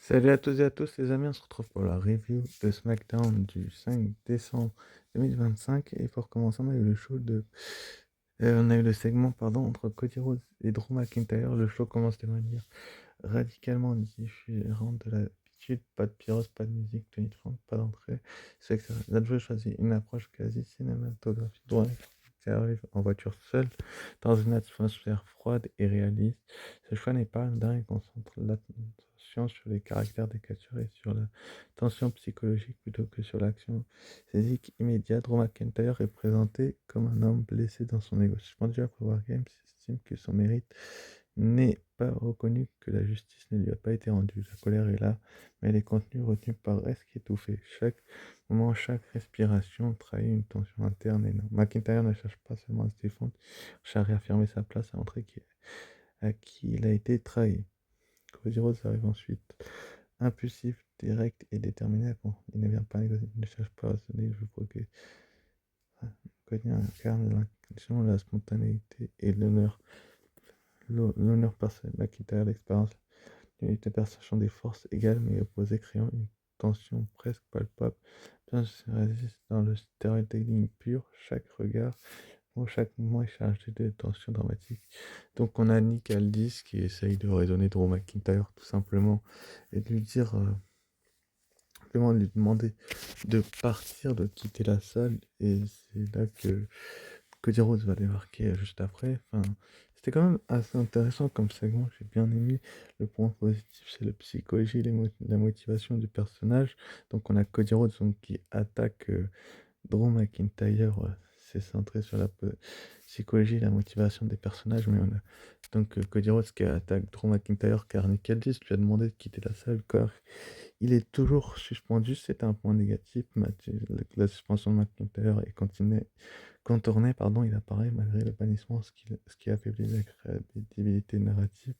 Salut à tous et à tous les amis, on se retrouve pour la review de SmackDown du 5 décembre 2025 et pour commencer on a eu on a eu le segment pardon entre Cody Rhodes et Drew McIntyre. Le show commence de manière radicalement différente de l'habitude, pas de pyros, pas de musique, Tony Khan, pas d'entrée. C'est que la joueuse choisit une approche quasi cinématographique. Drew McIntyre arrive en voiture seule dans une atmosphère froide et réaliste. Ce choix n'est pas anodin et concentre l'attention sur les caractères des catcheurs et sur la tension psychologique plutôt que sur l'action physique immédiate. Drew McIntyre est présenté comme un homme blessé dans son ego. Suspendu après Wargames, il estime que son mérite n'est pas reconnu, que la justice ne lui a pas été rendue. La colère est là, mais elle est contenue, retenue par presque étouffée. Chaque moment, chaque respiration trahit une tension interne énorme. McIntyre ne cherche pas seulement à se défendre, il cherche à réaffirmer sa place, à montrer à qui il a été trahi. Cody Rhodes arrive ensuite, impulsif, direct et déterminé à comprendre. Il ne vient pas négocier, il ne cherche pas à sonner, il veut provoquer. Cody incarne l'incarnation, la spontanéité et l'honneur. L'honneur personnel. McIntyre, l'expérience, l'unité perception des forces égales mais opposées, créant une tension presque palpable. Bien se résiste dans le storytelling pur, chaque regard, chaque mouvement est chargé de tensions dramatiques. Donc on a Nick Aldis qui essaye de raisonner Drew McIntyre tout simplement et de lui dire, simplement de lui demander de partir, de quitter la salle et c'est là que Cody Rhodes va débarquer juste après. Enfin, c'était quand même assez intéressant comme segment, j'ai bien aimé. Le point positif, c'est la psychologie et la motivation du personnage. Donc on a Cody Rhodes donc, qui attaque Drew McIntyre, c'est centré sur la psychologie et la motivation des personnages, mais on a donc Cody Rhodes qui attaque Drew McIntyre car Nick Aldis lui a demandé de quitter la salle car il est toujours suspendu, c'est un point négatif. La suspension de McIntyre est contournée, pardon, il apparaît malgré le bannissement, ce qui affaiblit la crédibilité narrative.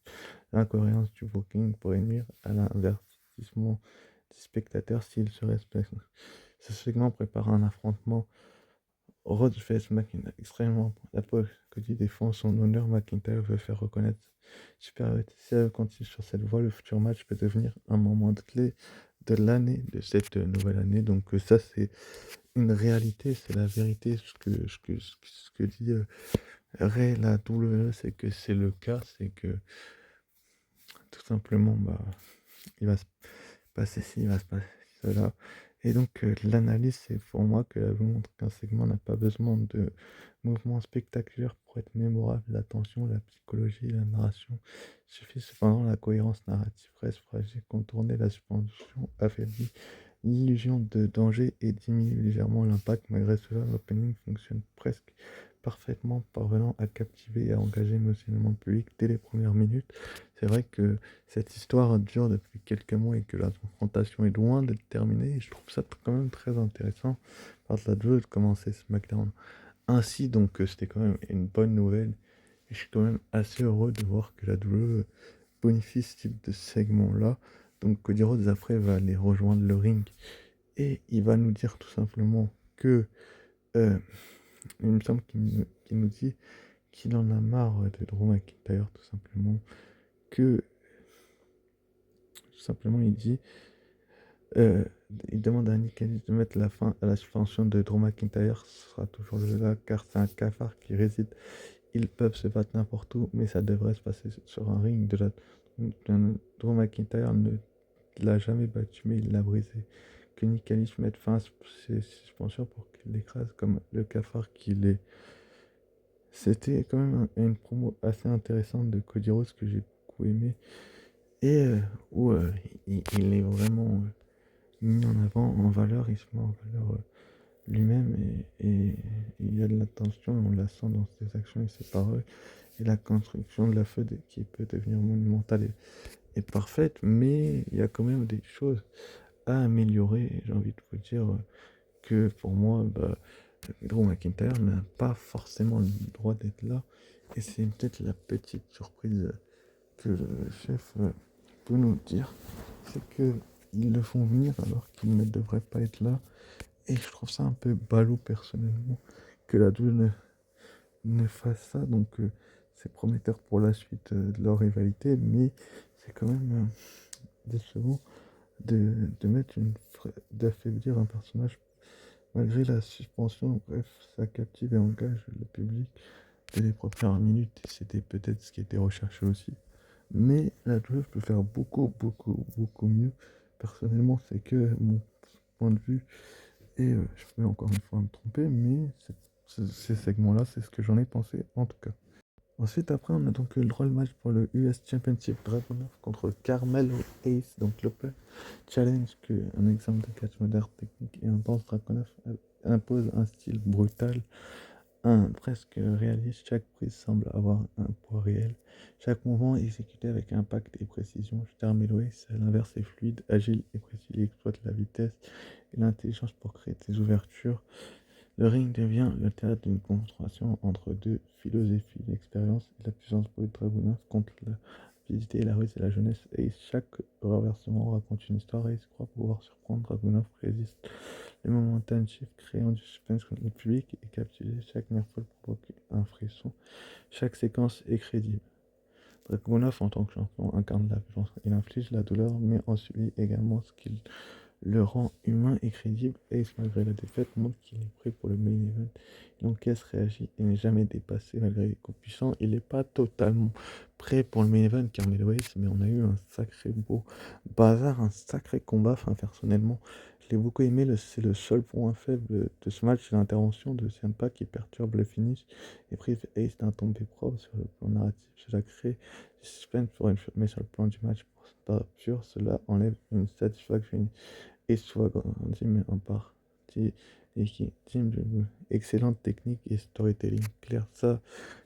L'incohérence du booking pourrait nuire à l'investissement des spectateurs s'ils se respectent. Ce segment prépare un affrontement Rhodes vs McIntyre extrêmement la pole. Cody défend son honneur, McIntyre veut faire reconnaître supériorité. Si elle continue sur cette voie, le futur match peut devenir un moment de clé de l'année, de cette nouvelle année. Donc ça, c'est une réalité, c'est la vérité. Ce que dit Ray, la WWE, c'est que c'est le cas, c'est que tout simplement, bah, il va se passer ci, il va se passer cela. Et donc, l'analyse, c'est pour moi que la montre qu'un segment n'a pas besoin de mouvements spectaculaires pour être mémorable. La tension, la psychologie, la narration suffit. Cependant, la cohérence narrative reste fragile. Contourner la suspension affaiblit l'illusion de danger et diminue légèrement l'impact. Malgré cela, l'opening fonctionne presque parfaitement, parvenant à captiver et à engager émotionnellement le public dès les premières minutes. C'est vrai que cette histoire dure depuis quelques mois et que la confrontation est loin d'être terminée. Et je trouve ça quand même très intéressant par la WWE de commencer SmackDown ainsi. Donc c'était quand même une bonne nouvelle. Et je suis quand même assez heureux de voir que la WWE bonifie ce type de segment-là. Donc Cody Rhodes après va aller rejoindre le ring et il va nous dire tout simplement que euh, il me semble qu'il nous dit qu'il en a marre de Drew McIntyre tout simplement, que tout simplement il dit euh, il demande à Nick Aldis de mettre la fin à la suspension de Drew McIntyre. Ce sera toujours le là car c'est un cafard qui réside. Ils peuvent se battre n'importe où, mais ça devrait se passer sur un ring. Drew McIntyre ne l'a jamais battu, mais il l'a brisé. Que Nick Aldis mette fin à ses suspensions pour qu'il l'écrase comme le cafard qu'il est. C'était quand même une promo assez intéressante de Cody Rhodes que j'ai beaucoup aimé et où il est vraiment mis en avant, en valeur, il se met en valeur lui-même et il y a de l'attention et on la sent dans ses actions et ses paroles et la construction de la feu qui peut devenir monumentale et parfaite, mais il y a quand même des choses à améliorer et j'ai envie de vous dire que pour moi, bah, Drew McIntyre n'a pas forcément le droit d'être là et c'est peut-être la petite surprise que le chef peut nous dire, c'est que ils le font venir alors qu'il ne devrait pas être là. Et je trouve ça un peu ballot personnellement que la double ne fasse ça. Donc c'est prometteur pour la suite de leur rivalité, mais c'est quand même décevant d'affaiblir un personnage malgré la suspension. Bref, ça captive et engage le public dès les premières minutes et c'était peut-être ce qui était recherché aussi. Mais la joueuse peut faire beaucoup mieux. Personnellement, c'est que mon point de vue et je peux encore une fois me tromper, mais ces segments-là, c'est ce que j'en ai pensé en tout cas. Ensuite, après, on a donc le droit le match pour le US Championship Dragunov contre Carmelo Ace, donc l'Open Challenge, que un exemple de catch moderne technique et intense. Dragunov impose un style brutal, presque réaliste. Chaque prise semble avoir un poids réel. Chaque mouvement est exécuté avec impact et précision. Carmelo Ace, à l'inverse, est fluide, agile et précis. Il exploite la vitesse et l'intelligence pour créer des ouvertures. Le ring devient le théâtre d'une confrontation entre deux philosophies, l'expérience et la puissance brute. Dragunov contre la rapidité et la ruse et la jeunesse. Et chaque renversement raconte une histoire. Et croit pouvoir surprendre. Dragunov résiste les momentum shift, créant du suspense contre le public et captiver. Chaque nerf provoque un frisson. Chaque séquence est crédible. Dragunov, en tant que champion, incarne la violence. Il inflige la douleur, mais en subit également ce qu'il le rend humain et crédible. Ace, malgré la défaite, montre qu'il est prêt pour le main event. Il encaisse, réagit et n'est jamais dépassé malgré les coups puissants. Il n'est pas totalement prêt pour le main event, Carmelo Ace, mais on a eu un sacré beau bazar, un sacré combat. Enfin, personnellement, je l'ai beaucoup aimé. C'est le seul point faible de ce match, c'est l'intervention de Ciampa qui perturbe le finish et prive Ace d'un tombé propre sur le plan narratif. Cela crée du suspense mais sur le plan du match, pour pas pur, cela enlève une satisfaction et soit grandi, mais en partie légitime. Excellente technique et storytelling clair. Ça,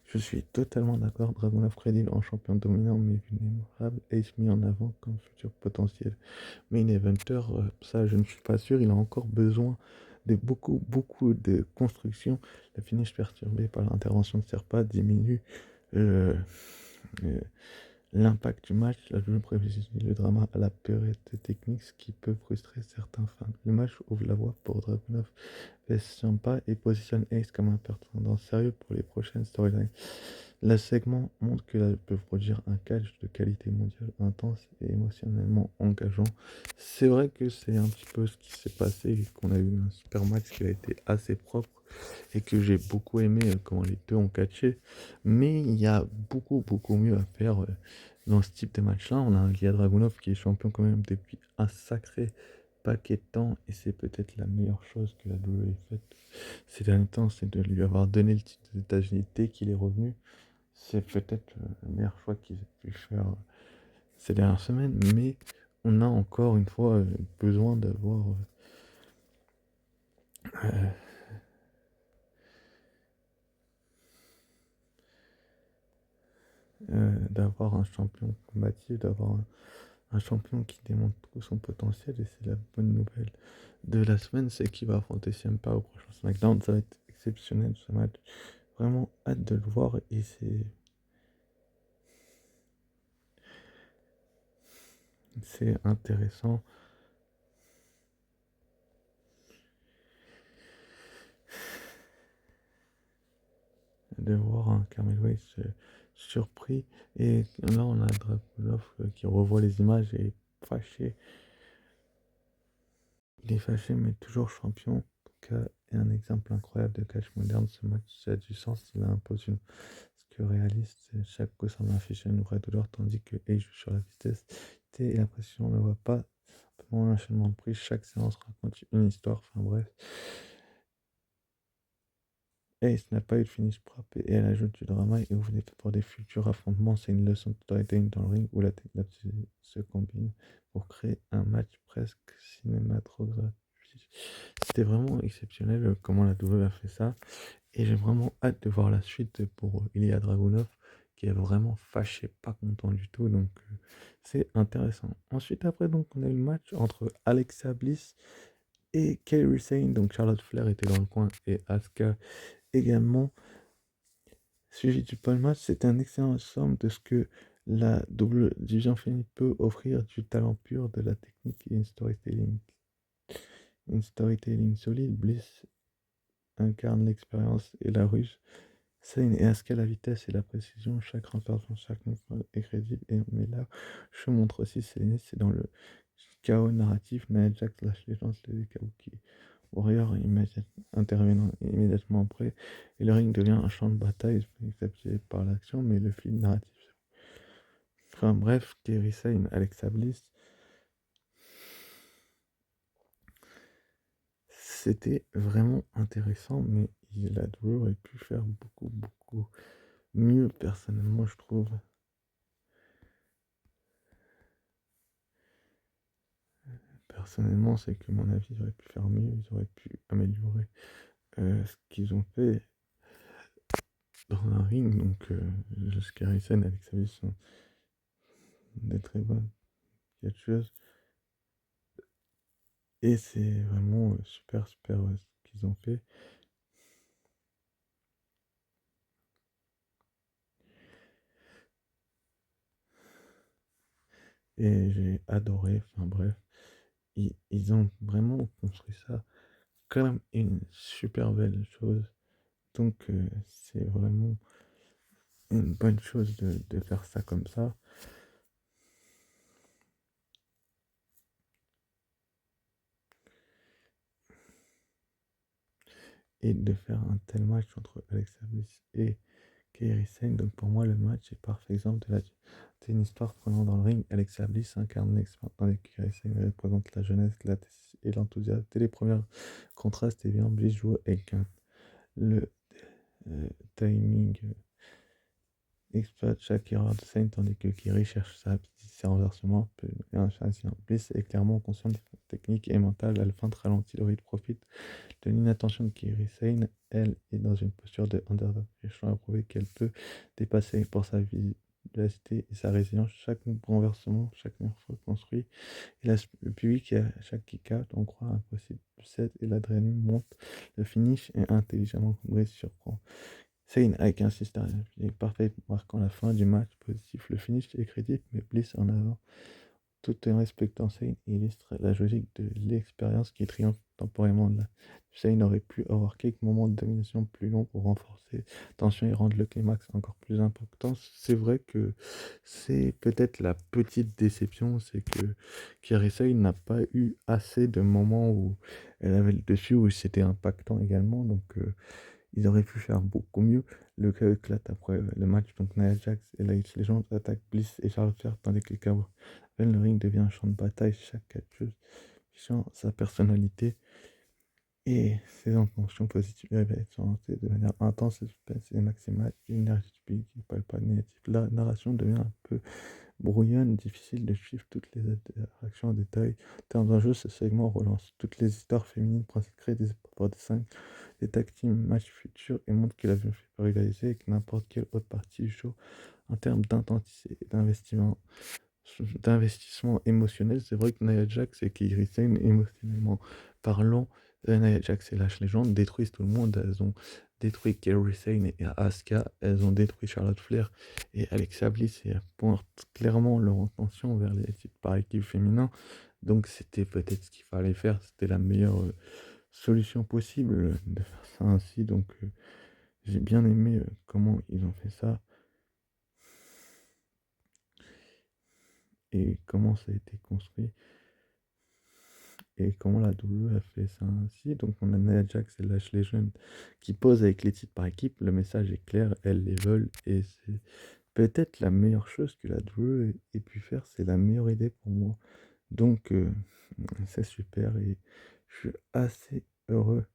je suis totalement d'accord. Dragunov crédible en champion dominant mais vulnérable. Ace mis en avant comme futur potentiel main eventer. Ça, je ne suis pas sûr. Il a encore besoin de beaucoup de construction. La finish perturbée par l'intervention de Serpa diminue euh, euh, l'impact du match, la jeu prévisible, le drama à la pureté technique, ce qui peut frustrer certains fans. Le match ouvre la voie pour Dragunov vs Ciampa et positionne Ace comme un prétendant sérieux pour les prochaines storylines. Le segment montre que là peut produire un catch de qualité mondiale intense et émotionnellement engageant. C'est vrai que c'est un petit peu ce qui s'est passé et qu'on a eu un super match qui a été assez propre et que j'ai beaucoup aimé comment les deux ont catché. Mais il y a beaucoup mieux à faire dans ce type de match-là. On a un Ilya Dragunov qui est champion quand même depuis un sacré paquet de temps et c'est peut-être la meilleure chose que la WWE ait faite ces derniers temps, c'est de lui avoir donné le titre des États-Unis dès qu'il est revenu. C'est peut-être le meilleur choix qu'ils aient pu faire ces dernières semaines, mais on a encore une fois besoin euh, d'avoir un champion combatif, d'avoir un champion qui démontre tout son potentiel et c'est la bonne nouvelle de la semaine, c'est qu'il va affronter Ciampa au prochain SmackDown. Ça va être exceptionnel ce match. Vraiment hâte de le voir et c'est intéressant de voir un Carmelo Hayes surpris. Et là, on a Dragunov qui revoit les images et est fâché. Il est fâché, mais toujours champion. En tout cas, est un exemple incroyable de catch moderne. Ce match a du sens. Il impose une ce que réaliste. Chaque coup semble afficher une vraie douleur, tandis que Hayes joue sur la vitesse et la pression. On ne voit pas simplement l'enchaînement de prise. Chaque séance raconte une histoire. Enfin bref. Ace n'a pas eu de finish propre et elle ajoute du drama et ouvre des pour des futurs affrontements. C'est une leçon de storytelling dans le ring où la technologie se combine pour créer un match presque cinématographique. C'était vraiment exceptionnel comment la WWE a fait ça et j'ai vraiment hâte de voir la suite pour Ilya Dragunov qui est vraiment fâché, pas content du tout, donc c'est intéressant. Ensuite après donc on a eu le match entre Alexa Bliss et Kairi Sane, donc Charlotte Flair était dans le coin et Asuka également. Suivi du palmarès, c'est un excellent ensemble de ce que la double division féminine peut offrir du talent pur, de la technique et une storytelling. Une storytelling solide, Bliss incarne l'expérience et la ruse. Sane et Asuka la vitesse et la précision, chaque renversement, chaque mouvement est crédible. Et mais là, je montre aussi c'est dans le chaos narratif, Nia Jax lâche les gens, les Kabuki Warriors interviennent immédiatement après, et le ring devient un champ de bataille, excepté par l'action, mais le fil narratif. Enfin bref, Kairi Sane, Alexa Bliss, c'était vraiment intéressant, mais la WWE aurait pu faire beaucoup mieux, personnellement, je trouve. Personnellement, c'est que mon avis, ils auraient pu faire mieux, ils auraient pu améliorer ce qu'ils ont fait dans un ring. Donc, Kairi Sane et Alexa Bliss sont des très bonnes catcheuses. Et c'est vraiment super ce qu'ils ont fait. Et j'ai adoré, enfin bref, ils ont vraiment construit ça comme une super belle chose. Donc c'est vraiment une bonne chose de faire ça comme ça. Et de faire un tel match entre Alexa Bliss et Kairi Sane. Donc pour moi, le match est parfait exemple c'est une histoire prenant dans le ring. Alexa Bliss incarne l'expert tandis que Kairi Sane représente la jeunesse et l'enthousiasme. Dès les premiers contrastes, et bien, Bliss joue avec le timing exploite chaque erreur de Sane tandis que Kairi cherche ses renversements. Bliss est clairement conscient des techniques et mentales. À la fin de ralentir, le rythme profite de l'inattention de Kairi Sane. Elle est dans une posture de underdog, cherchant à prouver qu'elle peut dépasser pour sa vivacité et sa résilience. Chaque renversement, chaque fois construit, et le public à chaque kick-out, on croit impossible. Le set et l'adrénaline montent. Le finish est intelligemment combré, surprend. Sane avec un système parfait marquant la fin du match positif. Le finish est crédible, mais Bliss en avant tout en respectant Sane illustre la logique de l'expérience qui triomphe temporairement de là. Sane aurait pu avoir quelques moments de domination plus longs pour renforcer la tension et rendre le climax encore plus important. C'est vrai que c'est peut-être la petite déception, c'est que Kairi Sane n'a pas eu assez de moments où elle avait le dessus, où c'était impactant également. Donc ils auraient pu faire beaucoup mieux. Le chaos éclate après le match. Donc Nia Jax et la X Legend attaquent Bliss et Charlotte Flair tandis que le ring devient un champ de bataille. Chaque catcheuse change sa personnalité et ses intentions positives sont lancées de manière intense, suspense et maximale. L'énergie du public n'est pas négative. La narration devient un peu brouillonne, difficile de suivre toutes les interactions en détail. En termes d'enjeu, ce segment relance toutes les histoires féminines principales créées des épreuves de 5 des tag team match futur et montre qu'il avait fait rivaliser avec n'importe quelle autre partie du show en termes d'intensité et d'investissement émotionnel. C'est vrai que Nia Jax et Kairi Sane, émotionnellement parlant, Nia Jax et Lash Legend détruisent tout le monde. Elles ont détruit Kairi Sane et Asuka, elles ont détruit Charlotte Flair et Alexa Bliss et elles pointent clairement leur intention vers les titres par équipe féminin. Donc c'était peut-être ce qu'il fallait faire, c'était la meilleure solution possible de faire ça ainsi. Donc j'ai bien aimé comment ils ont fait ça et comment ça a été construit et comment la WWE a fait ça ainsi. Donc on a Nia Jax et Lash Legend qui posent avec les titres par équipe. Le message est clair, elles les veulent et c'est peut-être la meilleure chose que la WWE ait pu faire. C'est la meilleure idée pour moi. Donc c'est super et je suis assez heureux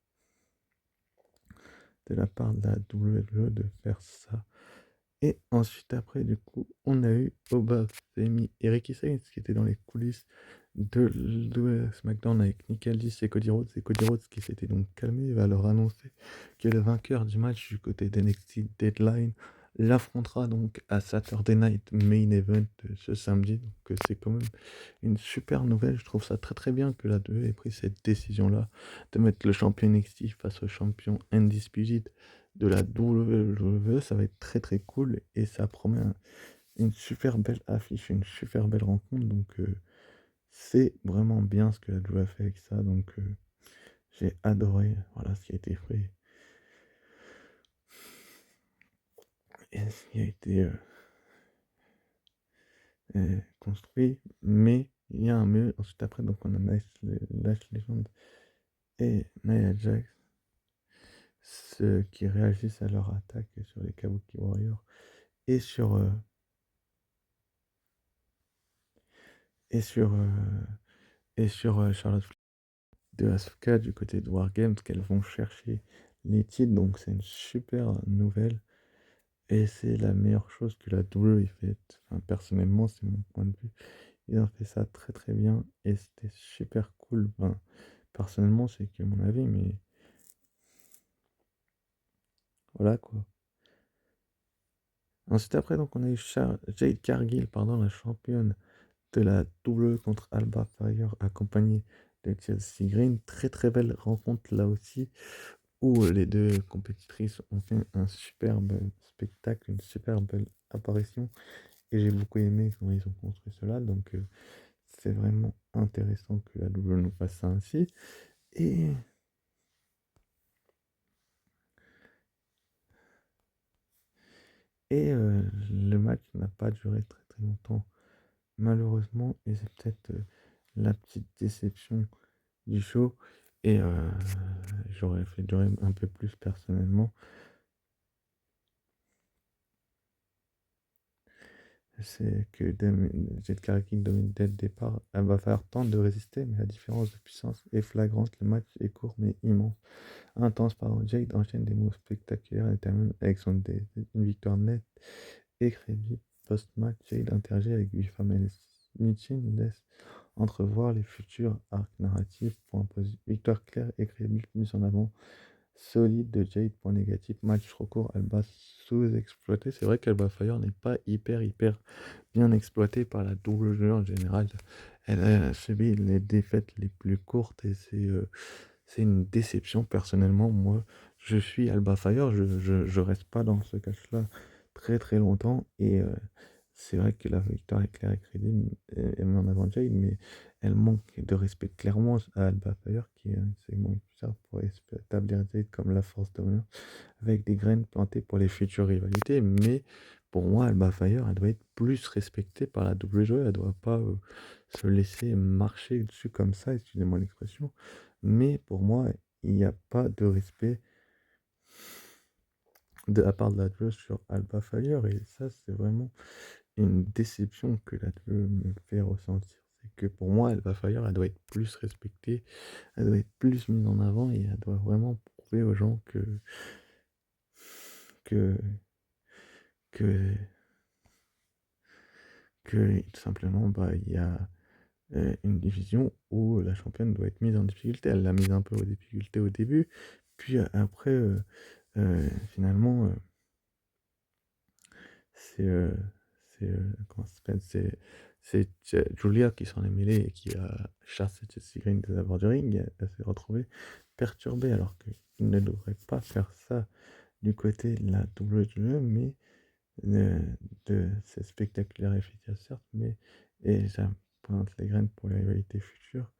de la part de la WWE de faire ça. Et ensuite, après, du coup, on a eu Oba Femi et Ricky Sainz qui étaient dans les coulisses de SmackDown avec Nick Aldis et Cody Rhodes. Et Cody Rhodes qui s'était donc calmé va leur annoncer que le vainqueur du match du côté d'NXT Deadline l'affrontera donc à Saturday Night Main Event ce samedi. Donc c'est quand même une super nouvelle. Je trouve ça très bien que la WWE ait pris cette décision-là de mettre le champion NXT face au champion Undisputed de la WWE. Ça va être très cool et ça promet une super belle affiche, une super belle rencontre. Donc c'est vraiment bien ce que la WWE a fait avec ça. Donc j'ai adoré voilà, ce qui a été fait et ce qui a été construit. Mais il y a un mieux. Ensuite, après, donc, on a Lash Legend et Nia Jax, ceux qui réagissent à leur attaque sur les Kabuki Warriors et sur, et sur, Charlotte Flair de Asuka du côté de Wargames, qu'elles vont chercher les titres. Donc, c'est une super nouvelle. Et c'est la meilleure chose que la WWE ait faite. Enfin, personnellement, c'est mon point de vue. Ils ont fait ça très très bien et c'était super cool. Enfin, personnellement, c'est que mon avis, mais voilà quoi. Ensuite, après, donc, on a eu Jade Cargill, pardon, la championne de la WWE contre Alba Fire, accompagnée de Chelsea Green. Très très belle rencontre là aussi, où les deux compétitrices ont fait un superbe spectacle, une superbe belle apparition. Et j'ai beaucoup aimé comment ils ont construit cela. Donc, c'est vraiment intéressant que la WWE nous fasse ça ainsi. Et, le match n'a pas duré très très longtemps, malheureusement. Et c'est peut-être la petite déception du show. Et j'aurais fait durer un peu plus personnellement. C'est que Jet King domine dès le départ. Elle va faire tenter de résister, mais la différence de puissance est flagrante. Le match est court mais immense. Intense, pardon. Jade enchaîne des moves spectaculaires et termine avec une victoire nette et crédible. Post-match, Jade interagit avec Bifa Michin laisse entrevoir les futurs arcs narratifs pour imposer victoire claire et crédible mise en avant. Solide de Jade, point négatif. Match trop court, Alba sous-exploité. C'est vrai qu'Alba Fire n'est pas hyper bien exploité par la WWE en général. Elle a subi les défaites les plus courtes et c'est une déception personnellement. Moi, je suis Alba Fire, je reste pas dans ce catch-là très très longtemps et c'est vrai que la victoire est claire et crédible, elle met en avant Jade, mais elle manque de respect clairement à Alba Fire qui est un segment bizarre pour établir Jade comme la force dominante avec des graines plantées pour les futures rivalités. Mais pour moi, Alba Fire, elle doit être plus respectée par la WWE. Elle doit pas se laisser marcher dessus comme ça, excusez-moi l'expression. Mais pour moi, il n'y a pas de respect de la part de la WWE sur Alba Fire. Et ça, c'est vraiment une déception que la WWE me fait ressentir. C'est que pour moi, Alba Fire, elle doit être plus respectée, elle doit être plus mise en avant et elle doit vraiment prouver aux gens que, que que tout simplement, bah, il y a une division où la championne doit être mise en difficulté. Elle l'a mise un peu en difficulté au début, puis après, finalement, c'est comment ça s'appelle? C'est Julia qui s'en est mêlée et qui a chassé Jessie Green des abords du ring. Elle s'est retrouvée perturbée alors qu'il ne devrait pas faire ça du côté de la WWE, mais de, c'est spectaculaire et efficace, certes, mais et ça pointe les graines pour les rivalités futures.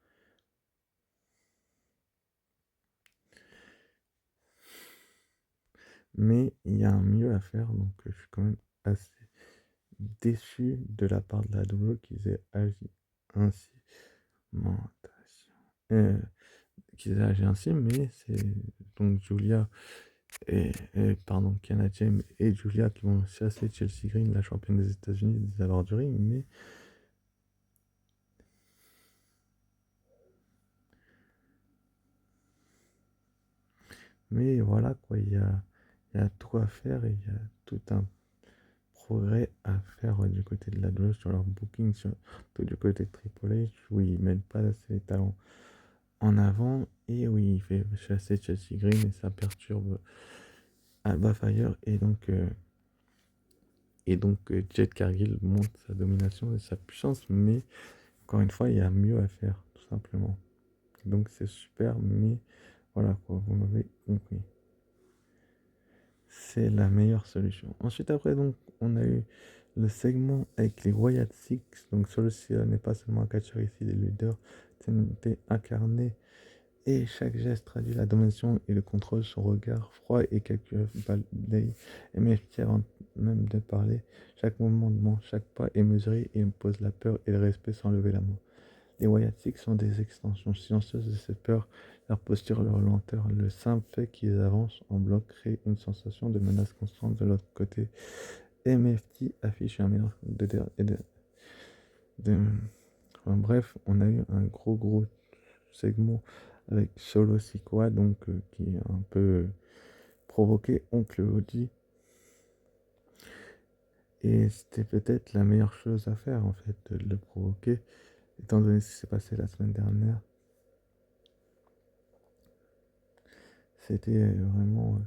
Mais il y a un mieux à faire, donc je suis quand même assez déçu de la part de la WWE qu'ils aient agi ainsi. Mentation. Qu'ils aient agi ainsi, mais c'est donc Julia pardon, Kiana James et Julia qui vont chasser Chelsea Green, la championne des États-Unis, des abords du ring, mais voilà quoi, il y a tout à faire et il y a tout un progrès à faire du côté de la WWE sur leur booking, surtout du côté de Triple H, où ils ne mettent pas assez les talents en avant et où il fait chasser Chelsea Green et ça perturbe Alba Fire et donc Jade Cargill montre sa domination et sa puissance, mais encore une fois, il y a mieux à faire, tout simplement. Donc c'est super, mais voilà quoi, vous m'avez compris. C'est la meilleure solution. Ensuite, après, donc, on a eu le segment avec les Wyatt Six. Donc, celui-ci n'est pas seulement un catcheur ici, des leaders, TNT incarné. Et chaque geste traduit la domination et le contrôle, son regard froid et quelques balays MFT avant même de parler. Chaque mouvement de main, chaque pas est mesuré et impose la peur et le respect sans lever la main. Les Wyatt Six sont des extensions silencieuses de cette peur, leur posture, leur lenteur. Le simple fait qu'ils avancent en bloc crée une sensation de menace constante de l'autre côté. MFT affiche un mélange de- enfin, bref, on a eu un gros segment avec Solo Sikoa, donc qui a un peu provoqué Oncle Oji. Et c'était peut-être la meilleure chose à faire, en fait, de le provoquer, étant donné ce qui s'est passé la semaine dernière. C'était vraiment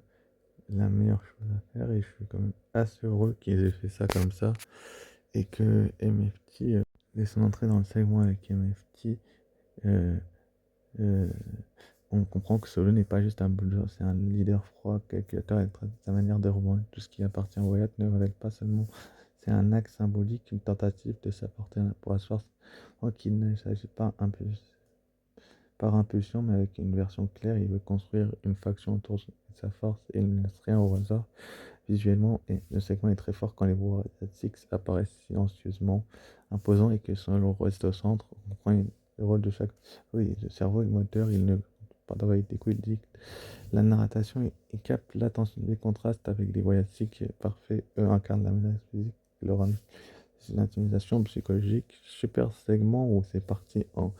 la meilleure chose à faire et je suis quand même assez heureux qu'ils aient fait ça comme ça et que MFT, dès son entrée dans le segment avec MFT, euh, euh, on comprend que Solo n'est pas juste un bulldozer, c'est un leader froid, calculateur et sa manière de rebondir. Tout ce qui appartient au Wyatt ne révèle pas seulement, c'est un acte symbolique, une tentative de s'apporter pour la force, qu'il ne s'agit pas par impulsion, mais avec une version claire. Il veut construire une faction autour de sa force et il ne laisse rien au hasard. Visuellement, et le segment est très fort quand les Warriors Six apparaissent silencieusement, imposants et que Solo reste au centre. On comprend le rôle de chaque. Oui, le cerveau et le moteur, il ne pas d'avoir été coup, il dicte la narration et capte l'attention des contrastes avec les Warriors Six parfaits. Eux incarnent la menace physique, l'intimidation psychologique. Super segment où c'est parti en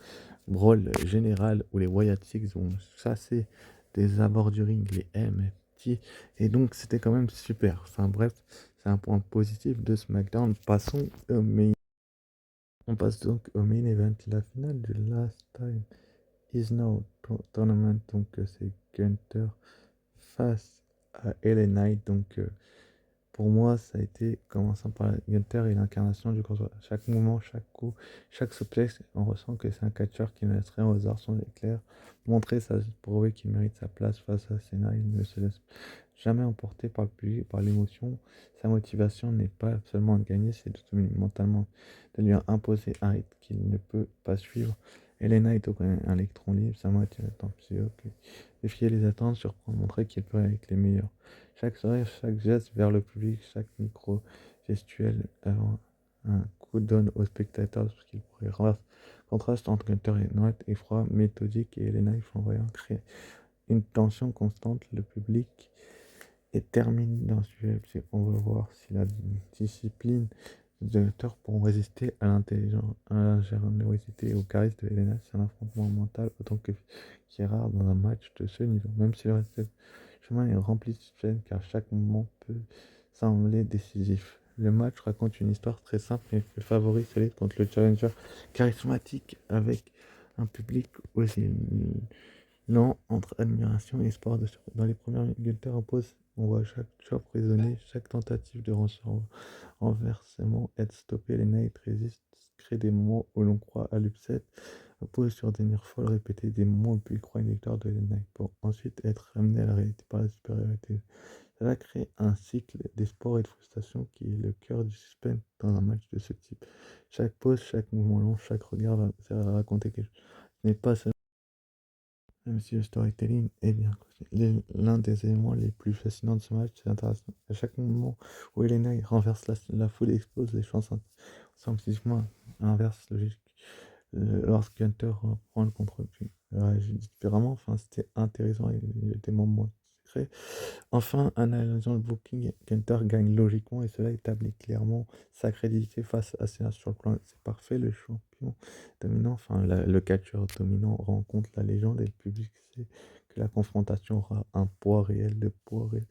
brawl général où les Wyatt Six vont chasser des abords du ring, les MFT. Et donc c'était quand même super. Enfin bref, c'est un point positif de SmackDown. Passons au main. On passe donc au main event, la finale du Last Time Is Now Tournament. Donc c'est Gunther face à LA Knight. Donc pour moi, ça a été, commençant par Gunther et l'incarnation du contrôle. Chaque mouvement, chaque coup, chaque souplesse, on ressent que c'est un catcheur qui ne laisse rien aux hasard, son éclair. Montrer sa prouver qu'il mérite sa place face à Cena, il ne se laisse jamais emporter par le public, par l'émotion. Sa motivation n'est pas seulement de gagner, c'est de dominer mentalement, de lui imposer un rythme qu'il ne peut pas suivre. Elena est un électron libre, sa moitié est en psycho. Défier les attentes, surprendre, montrer qu'il peut aller avec les meilleurs. Chaque sourire, chaque geste vers le public, chaque micro-gestuel avant un coup donne aux spectateurs ce qu'il pourrait renverser. Contraste entre Gunter et Knight est froid, méthodique et Elena, ils font vraiment créer une tension constante. Le public est terminé dans ce duel. On veut voir si la discipline des acteurs pourront résister à l'intelligence, à l'ingéniosité et au charisme de Elena. C'est un affrontement mental autant que qui est rare dans un match de ce niveau. Même si le reste du chemin est rempli de suspense car chaque moment peut sembler décisif. Le match raconte une histoire très simple et le favori solide contre le challenger charismatique avec un public aussi lent entre admiration et espoir de surprise. Dans les premières minutes, Gunther impose, on voit chaque chop résonner, chaque tentative de renversement être stoppé. Les Knights résistent, créent des moments où l'on croit à l'upset, pose sur des nerfs folles répétés, des moments où il croit une victoire de les Knights pour ensuite être ramené à la réalité par la supériorité. Cela crée un cycle d'espoir et de frustration qui est le cœur du suspense dans un match de ce type. Chaque pause, chaque mouvement long, chaque regard va servir à raconter quelque chose. Ce n'est pas seulement même si le storytelling est bien. L'un des éléments les plus fascinants de ce match, c'est l'interaction. À chaque moment où Elena renverse la foule et explose, les chances semblent physiquement inverse logique. Lorsque Hunter reprend le contrôle, puis réagit différemment. Enfin, c'était intéressant et il y a des moments secrets. Enfin, analysant le booking, Gunther gagne logiquement et cela établit clairement sa crédibilité face à Cena sur le plan. C'est parfait, le champion dominant, enfin le catcheur dominant rencontre la légende et le public sait que la confrontation aura un poids réel, de poids réel.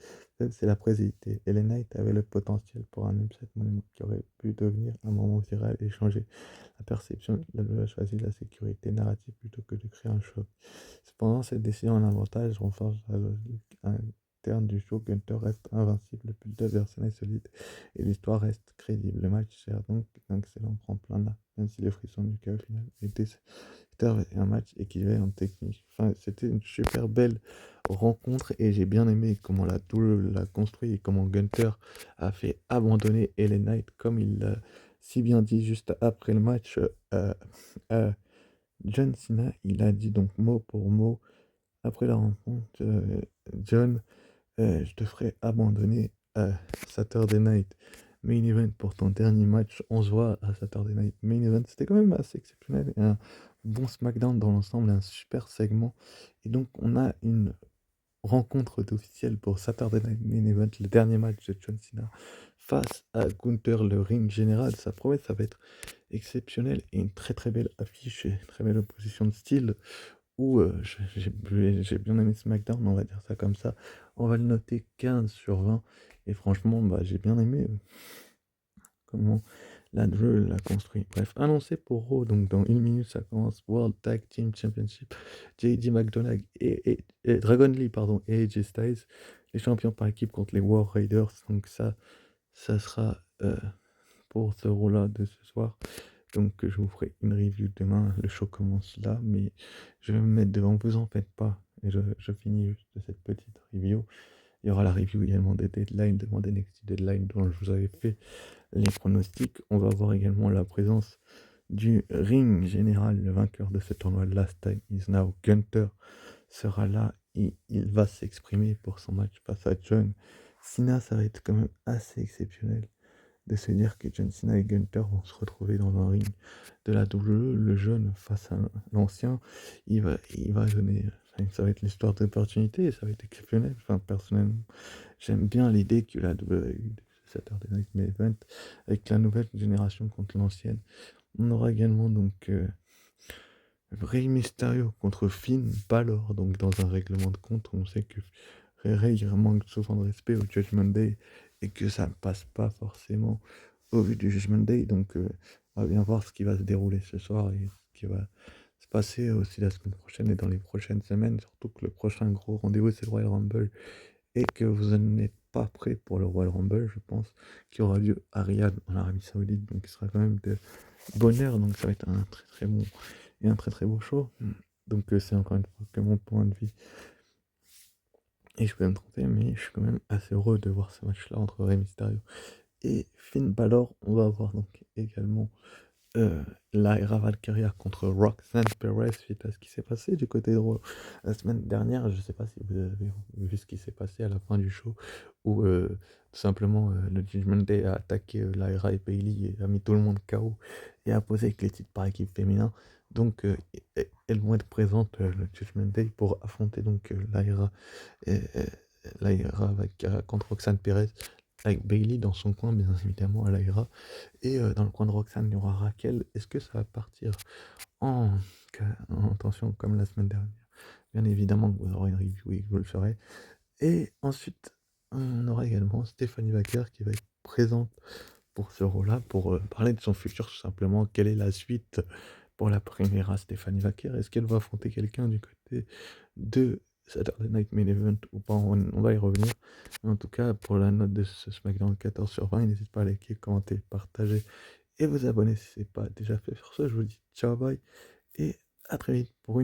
C'est la présidité. Ellen Knight avait le potentiel pour un upset monument qui aurait pu devenir un moment viral et changer la perception. Elle a choisi la sécurité narrative plutôt que de créer un choc. Cependant, cette décision en avantage renforce la logique interne du show. Gunther reste invincible, le build-up personnel est solide et l'histoire reste crédible. Le match sert donc d'un excellent tremplin là, même si les frissons du chaos final étaient un match équilibré en technique. Enfin, c'était une super belle rencontre et j'ai bien aimé comment la double l'a construit et comment Gunther a fait abandonner Ellen Knight comme il l'a si bien dit juste après le match. À John Cena, il a dit donc mot pour mot après la rencontre, John, je te ferai abandonner à Saturday Night Main Event pour ton dernier match. On se voit à Saturday Night Main Event. C'était quand même assez exceptionnel et un bon SmackDown dans l'ensemble, un super segment. Et donc, on a une rencontre officielle pour Saturday Night Main Event, le dernier match de John Cena face à Gunther, le ring général. Ça promet, ça va être exceptionnel et une très très belle affiche et une très belle opposition de style où j'ai bien aimé SmackDown, on va dire ça comme ça. On va le noter 15 sur 20 et franchement, bah, j'ai bien aimé comment la Drew l'a construit. Bref, annoncé pour Raw, donc dans une minute, ça commence World Tag Team Championship. JD McDonagh et Dragon Lee, pardon, et AJ Styles, les champions par équipe contre les War Raiders. Donc ça sera pour ce Raw-là de ce soir. Donc je vous ferai une review demain. Le show commence là, mais je vais me mettre devant, vous en faites pas. Et je finis juste cette petite review. Il y aura la review également des deadlines, devant des NXT Deadline dont je vous avais fait les pronostics. On va voir également la présence du ring général. Le vainqueur de ce tournoi, Last Time Is Now, Gunther, sera là et il va s'exprimer pour son match face à John Cena. Ça va être quand même assez exceptionnel de se dire que John Cena et Gunther vont se retrouver dans un ring de la WWE, le jeune face à l'ancien. Il va donner, enfin, ça va être l'histoire d'opportunité et ça va être exceptionnel. Enfin, personnellement, j'aime bien l'idée que la WWE a eue de Saturday Night Main Event avec la nouvelle génération contre l'ancienne. On aura également donc Rey Mysterio contre Finn Balor, donc dans un règlement de compte. On sait que Rey manque souvent de respect au Judgment Day et que ça ne passe pas forcément au vu du Judgment Day. Donc on va bien voir ce qui va se dérouler ce soir et ce qui va se passer aussi la semaine prochaine et dans les prochaines semaines. Surtout que le prochain gros rendez-vous c'est le Royal Rumble et que vous n'êtes pas prêt pour le Royal Rumble, je pense, qui aura lieu à Riyad en Arabie Saoudite. Donc il sera quand même de bonne heure. Donc ça va être un très très bon et un très très beau show. Donc c'est encore une fois que mon point de vue. Et je peux me tromper, mais je suis quand même assez heureux de voir ce match-là entre Rey Mysterio et Finn Balor. On va avoir donc également Lyra Valkyria contre Roxanne Perez suite à ce qui s'est passé du côté de Raw la semaine dernière. Je ne sais pas si vous avez vu ce qui s'est passé à la fin du show où tout simplement le Judgment Day a attaqué Lyra et Bayley et a mis tout le monde KO et a posé avec les titres par équipe féminin. Donc elles vont être présentes le Judgment Day pour affronter donc Lyra Valkyria contre Roxanne Perez avec Bayley dans son coin bien évidemment à Lyra. Et dans le coin de Roxane, il y aura Raquel. Est-ce que ça va partir en, en tension comme la semaine dernière? Bien évidemment que vous aurez une review et que vous le ferez. Et ensuite, on aura également Stéphanie Wacker qui va être présente pour ce rôle-là, pour parler de son futur, tout simplement. Quelle est la suite pour la première à Stéphanie Wacker? Est-ce qu'elle va affronter quelqu'un du côté de Saturday Night Main Event ou pas? On va y revenir. En tout cas, pour la note de ce SmackDown 14 sur 20, n'hésitez pas à liker, commenter, partager et vous abonner si ce n'est pas déjà fait. Sur ce, je vous dis ciao, bye et à très vite pour une